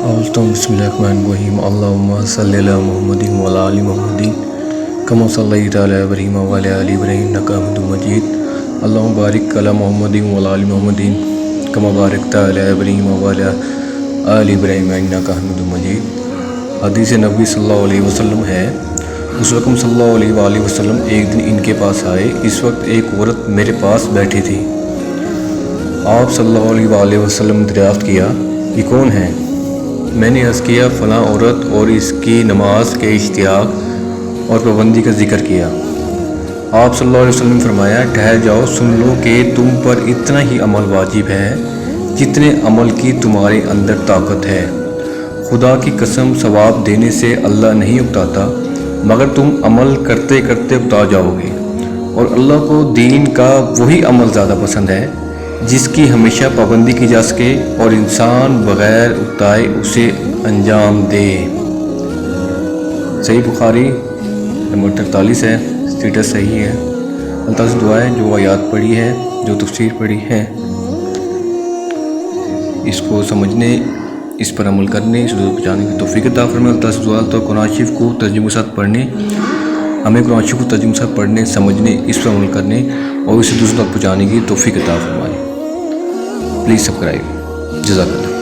बिस्मिल्लाहिर्रहमानिर्रहीम अल्लाहुम्मा सल्लि अला मुहम्मदिन व अला आलि मुहम्मदिन कमा सल्लैता अला इब्राहीम व अला आलि इब्राहीम इन्नका हमीदुम मजीद अल्लाहुम्मा बारिक अला मुहम्मदिन व अला आलि मुहम्मदिन कमा बारकता अला इब्राहीम व अला आलि इब्राहीम इन्नका हमीदुम मजीद। हदीस नबी सल्लल्लाहु अलैहि वसल्लम है, उस वक़्त सल्लल्लाहु अलैहि वसल्लम एक दिन इनके पास आए। इस वक्त एक औरत मेरे पास बैठी थी। आप सल्लल्लाहु अलैहि वसल्लम ने दरियाफ्त किया, ये कौन है? मैंने अर्ज़ किया, फ़लाँ औरत, और इसकी नमाज के इश्तियाक और पाबंदी का ज़िक्र किया। आप सल्लल्लाहु अलैहि वसल्लम ने फरमाया, ठहर जाओ, सुन लो कि तुम पर इतना ही अमल वाजिब है जितने अमल की तुम्हारे अंदर ताकत है। खुदा की कसम, सवाब देने से अल्लाह नहीं उकताता, मगर तुम अमल करते करते उकता जाओगे। और अल्लाह को दीन का वही अमल ज़्यादा पसंद है जिसकी हमेशा पाबंदी की जा सके और इंसान बग़ैर उकताए उसे अंजाम दे। सही बुखारी नंबर 43 है, स्टेटस सही है। अल्लाह से दुआ है, जो आयात पढ़ी है, जो तफसीर पढ़ी है, इसको समझने, इस पर अमल करने, इस दूर पहुँचाने की तौफीक अता फरमाए। अल्लाह से दुआ तो कुरान शरीफ को तर्जुमे के साथ पढ़ने, हमें कुरान शरीफ को तर्जुमे के साथ पढ़ने, समझने, इस पर अमल करने और इसे दूसरों तक पहुँचाने की तौफीक अता फरमाए। Please subscribe. जज़ाकल्लाह।